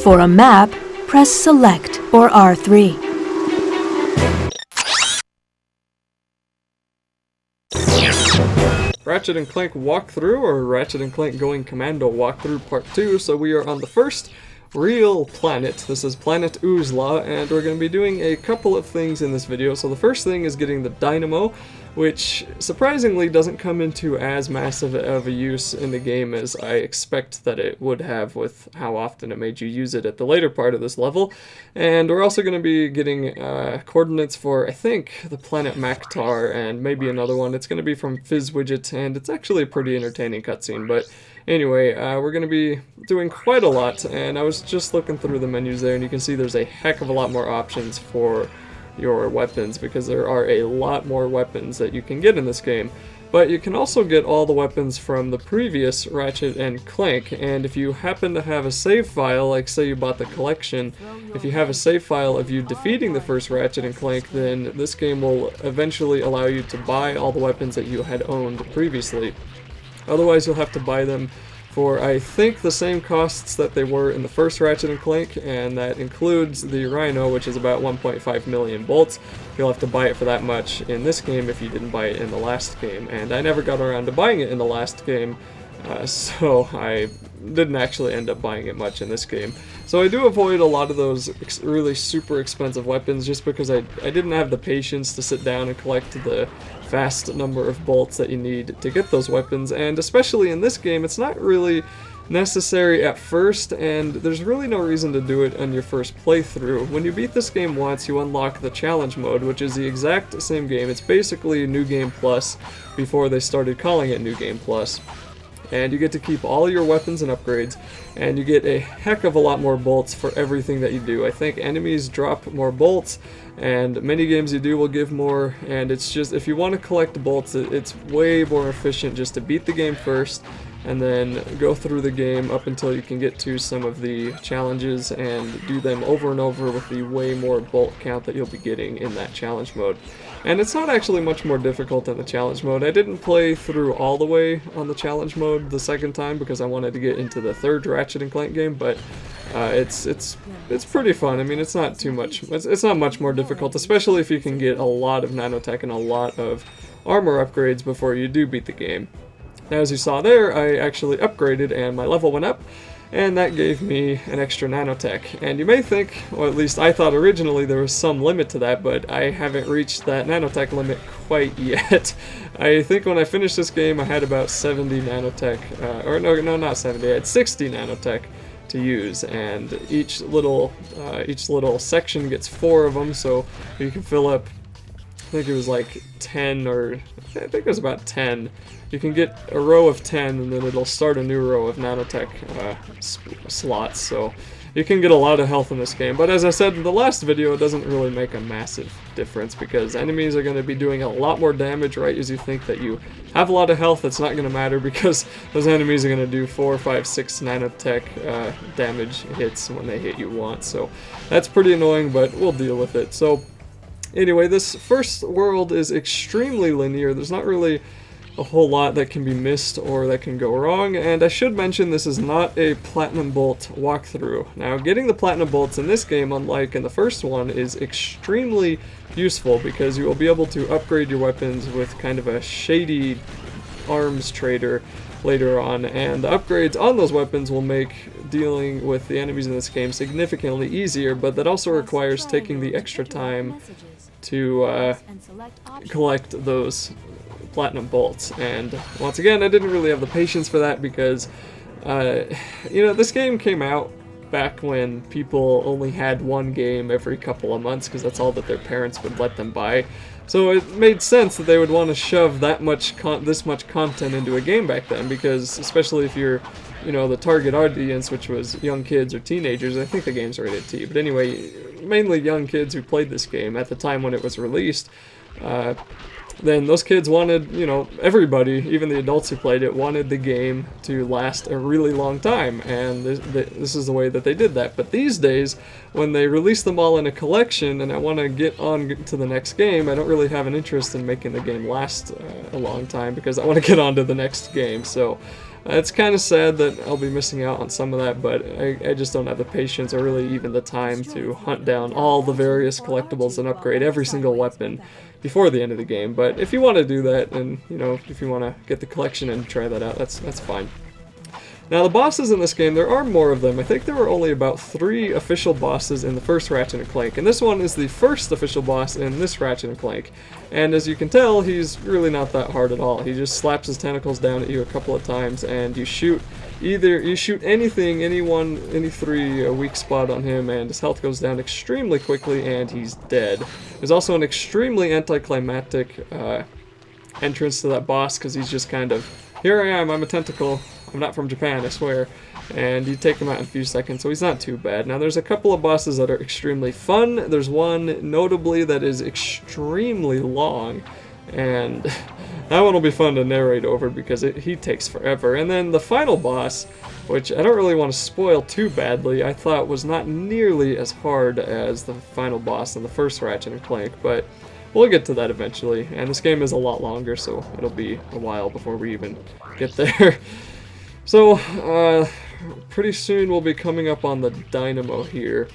For a map, press Select or R3. Ratchet and Clank walkthrough, or Ratchet and Clank Going Commando walkthrough part 2. So we are on the first real planet. This is planet Oozla, and we're going to be doing a couple of things in this video. So the first thing is getting the dynamo, which surprisingly doesn't come into as massive of a use in the game as I expect that it would have with how often it made you use it at the later part of this level. And we're also going to be getting coordinates for, I think, the planet Maktar and maybe another one. It's going to be from Fizzwidget, and it's actually a pretty entertaining cutscene, but anyway, we're going to be doing quite a lot, and I was just looking through the menus there, and you can see there's a heck of a lot more options for your weapons, because there are a lot more weapons that you can get in this game. But you can also get all the weapons from the previous Ratchet and Clank, and if you happen to have a save file, like say you bought the collection, if you have a save file of you defeating the first Ratchet and Clank, then this game will eventually allow you to buy all the weapons that you had owned previously. Otherwise, you'll have to buy them for, I think, the same costs that they were in the first Ratchet and Clank, and that includes the Rhino, which is about 1.5 million bolts. You'll have to buy it for that much in this game if you didn't buy it in the last game, and I never got around to buying it in the last game, so I didn't actually end up buying it much in this game. So I do avoid a lot of those really super expensive weapons just because I didn't have the patience to sit down and collect the vast number of bolts that you need to get those weapons, and especially in this game it's not really necessary at first, and there's really no reason to do it on your first playthrough. When you beat this game once, you unlock the challenge mode, which is the exact same game. It's basically New Game Plus before they started calling it New Game Plus. And you get to keep all your weapons and upgrades, and you get a heck of a lot more bolts for everything that you do. I think enemies drop more bolts, and many games you do will give more, and it's just, if you want to collect bolts, it's way more efficient just to beat the game first, and then go through the game up until you can get to some of the challenges and do them over and over with the way more bolt count that you'll be getting in that challenge mode. And it's not actually much more difficult than the challenge mode. I didn't play through all the way on the challenge mode the second time because I wanted to get into the third Ratchet and Clank game, but it's pretty fun. I mean, it's not too much. It's not much more difficult, especially if you can get a lot of nanotech and a lot of armor upgrades before you do beat the game. Now, as you saw there, I actually upgraded and my level went up, and that gave me an extra nanotech. And you may think, or at least I thought originally there was some limit to that, but I haven't reached that nanotech limit quite yet. I think when I finished this game I had about 70 nanotech, or no, not 70, I had 60 nanotech to use, and each little section gets 4 of them, so you can fill up, I think it was like 10, or I think it was about 10. You can get a row of 10, and then it'll start a new row of nanotech slots, so you can get a lot of health in this game. But as I said in the last video, it doesn't really make a massive difference, because enemies are going to be doing a lot more damage right as you think that you have a lot of health. It's not going to matter, because those enemies are going to do 4, 5, 6 nanotech damage hits when they hit you once, so that's pretty annoying, but we'll deal with it. So anyway, this first world is extremely linear. There's not really a whole lot that can be missed or that can go wrong, and I should mention this is not a platinum bolt walkthrough. Now, getting the platinum bolts in this game, unlike in the first one, is extremely useful because you will be able to upgrade your weapons with kind of a shady arms trader later on, and the upgrades on those weapons will make dealing with the enemies in this game significantly easier, but that also requires taking the extra time to collect those platinum bolts. And once again, I didn't really have the patience for that because you know, this game came out back when people only had one game every couple of months because that's all that their parents would let them buy. So it made sense that they would want to shove that much this much content into a game back then, because especially if you're, you know, the target audience, which was young kids or teenagers. I think the game's rated T, but anyway, mainly young kids who played this game at the time when it was released. Then those kids wanted, you know, everybody, even the adults who played it, wanted the game to last a really long time, and this is the way that they did that. But these days, when they release them all in a collection and I want to get on to the next game, I don't really have an interest in making the game last a long time because I want to get on to the next game. So It's kind of sad that I'll be missing out on some of that, but I just don't have the patience or really even the time to hunt down all the various collectibles and upgrade every single weapon before the end of the game. But if you want to do that, and you know, if you want to get the collection and try that out, that's fine. Now the bosses in this game, there are more of them. I think there were only about 3 official bosses in the first Ratchet and Clank, and this one is the first official boss in this Ratchet and Clank. And as you can tell, he's really not that hard at all. He just slaps his tentacles down at you a couple of times, and you shoot anything, any 3 weak spot on him, and his health goes down extremely quickly, and he's dead. There's also an extremely anticlimactic entrance to that boss, because he's just kind of, here I am, I'm a tentacle. I'm not from Japan, I swear. And you take him out in a few seconds, so he's not too bad. Now, there's a couple of bosses that are extremely fun. There's one, notably, that is extremely long. And that one will be fun to narrate over because he takes forever. And then the final boss, which I don't really want to spoil too badly, I thought was not nearly as hard as the final boss in the first Ratchet and Clank, but we'll get to that eventually. And this game is a lot longer, so it'll be a while before we even get there. So, pretty soon we'll be coming up on the Dynamo here,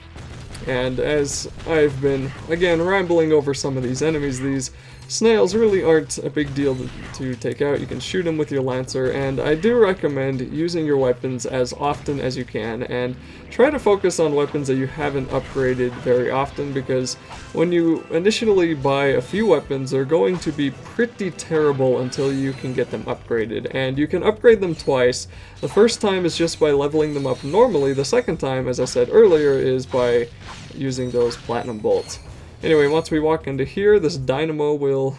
and as I've been, again, rambling over some of these enemies, these snails really aren't a big deal to take out. You can shoot them with your Lancer, and I do recommend using your weapons as often as you can, and try to focus on weapons that you haven't upgraded very often, because when you initially buy a few weapons, they're going to be pretty terrible until you can get them upgraded, and you can upgrade them twice. The first time is just by leveling them up normally. The second time, as I said earlier, is by using those platinum bolts. Anyway, once we walk into here, this Dynamo will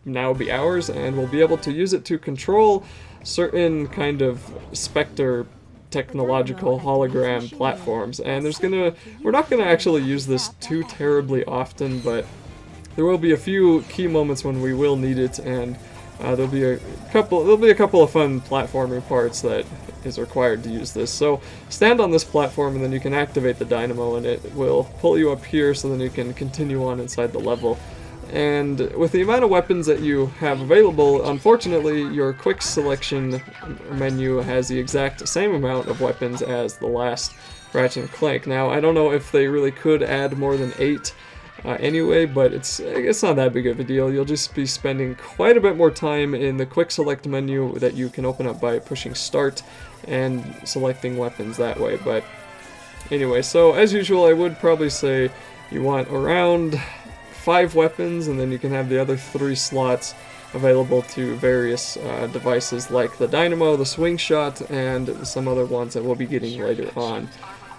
now be ours, and we'll be able to use it to control certain kind of Spectre technological hologram platforms. And we're not gonna actually use this too terribly often, but there will be a few key moments when we will need it, and there'll be a couple of fun platforming parts that is required to use this. So stand on this platform, and then you can activate the Dynamo, and it will pull you up here, so then you can continue on inside the level. And with the amount of weapons that you have available, unfortunately, your quick selection menu has the exact same amount of weapons as the last Ratchet and Clank. Now, I don't know if they really could add more than 8 anyway, but it's not that big of a deal. You'll just be spending quite a bit more time in the quick select menu that you can open up by pushing start and selecting weapons that way. But anyway, so as usual, I would probably say you want around 5 weapons, and then you can have the other 3 slots available to various devices like the Dynamo, the Swing Shot, and some other ones that we'll be getting later on.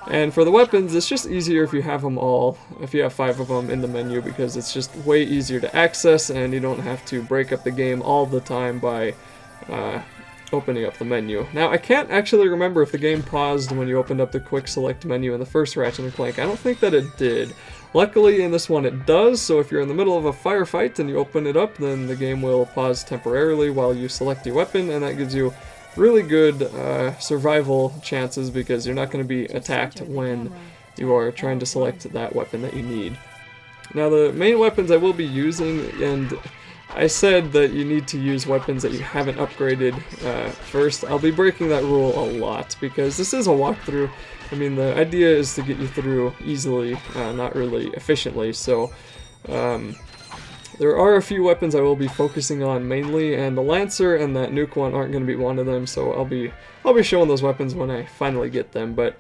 And for the weapons, it's just easier if you have them all, if you have 5 of them in the menu, because it's just way easier to access, and you don't have to break up the game all the time by opening up the menu. Now, I can't actually remember if the game paused when you opened up the quick select menu in the first Ratchet and Clank. I don't think that it did. Luckily, in this one it does, so if you're in the middle of a firefight and you open it up, then the game will pause temporarily while you select your weapon, and that gives you really good survival chances, because you're not going to be attacked when you are trying to select that weapon that you need. Now, the main weapons I will be using, and I said that you need to use weapons that you haven't upgraded first. I'll be breaking that rule a lot, because this is a walkthrough. I mean, the idea is to get you through easily, not really efficiently, so there are a few weapons I will be focusing on mainly, and the Lancer and that nuke one aren't going to be one of them, so I'll be showing those weapons when I finally get them. But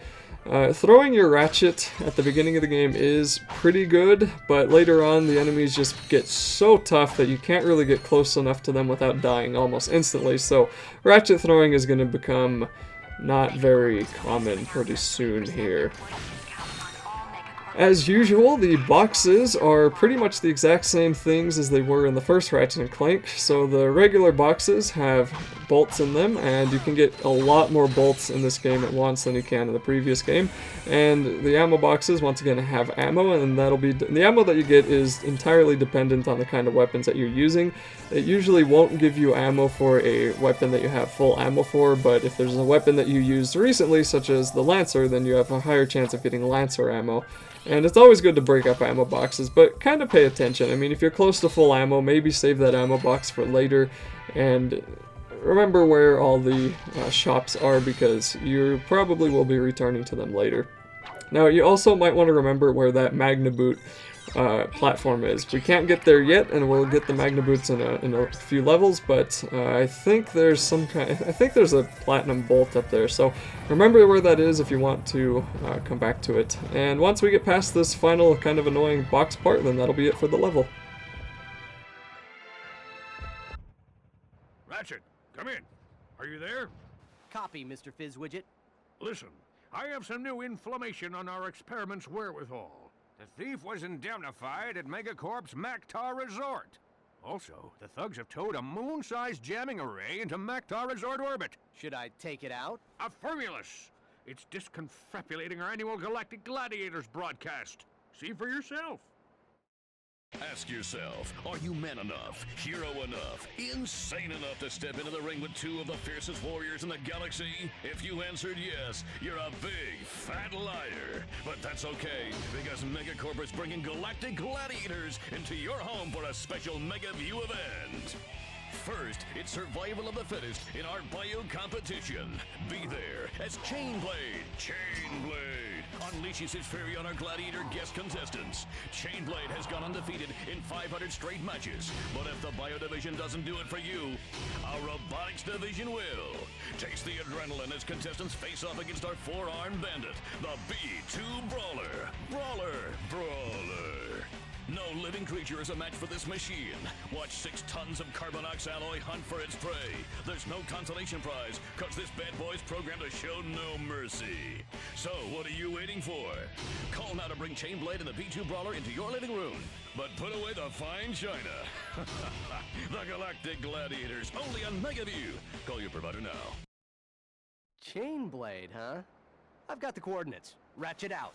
throwing your Ratchet at the beginning of the game is pretty good, but later on the enemies just get so tough that you can't really get close enough to them without dying almost instantly, so Ratchet throwing is going to become not very common pretty soon here. As usual, the boxes are pretty much the exact same things as they were in the first Ratchet and Clank. So the regular boxes have bolts in them, and you can get a lot more bolts in this game at once than you can in the previous game. And the ammo boxes, once again, have ammo, and the ammo that you get is entirely dependent on the kind of weapons that you're using. It usually won't give you ammo for a weapon that you have full ammo for, but if there's a weapon that you used recently, such as the Lancer, then you have a higher chance of getting Lancer ammo. And it's always good to break up ammo boxes, but kind of pay attention. I mean, if you're close to full ammo, maybe save that ammo box for later, and remember where all the shops are, because you probably will be returning to them later. Now, you also might want to remember where that Magna Boot platform is. We can't get there yet, and we'll get the Magna Boots in a few levels, but I think there's there's a platinum bolt up there, so remember where that is if you want to come back to it. And once we get past this final kind of annoying box part, then that'll be it for the level. Ratchet, come in. Are you there? Copy, Mr. Fizzwidget. Listen, I have some new information on our experiment's wherewithal. The thief was indemnified at Megacorp's Mactar Resort. Also, the thugs have towed a moon-sized jamming array into Mactar Resort orbit. Should I take it out? Affirmulous! It's disconfabulating our annual Galactic Gladiators broadcast. See for yourself. Ask yourself, are you man enough, hero enough, insane enough to step into the ring with two of the fiercest warriors in the galaxy? If you answered yes, you're a big, fat liar. But that's okay, because Megacorp is bringing Galactic Gladiators into your home for a special Mega View event. First, it's survival of the fittest in our bio competition. Be there as Chainblade unleashes his fury on our Gladiator guest contestants. Chainblade has gone undefeated in 500 straight matches, but if the bio division doesn't do it for you, our robotics division will. Taste the adrenaline as contestants face off against our four-armed bandit, the B2 Brawler. Brawler. No living creature is a match for this machine. Watch 6 tons of Carbonox alloy hunt for its prey. There's no consolation prize, cause this bad boy's programmed to show no mercy. So, what are you waiting for? Call now to bring Chainblade and the B2 Brawler into your living room. But put away the fine china. The Galactic Gladiators, only on MegaView. Call your provider now. Chainblade, huh? I've got the coordinates. Ratchet out.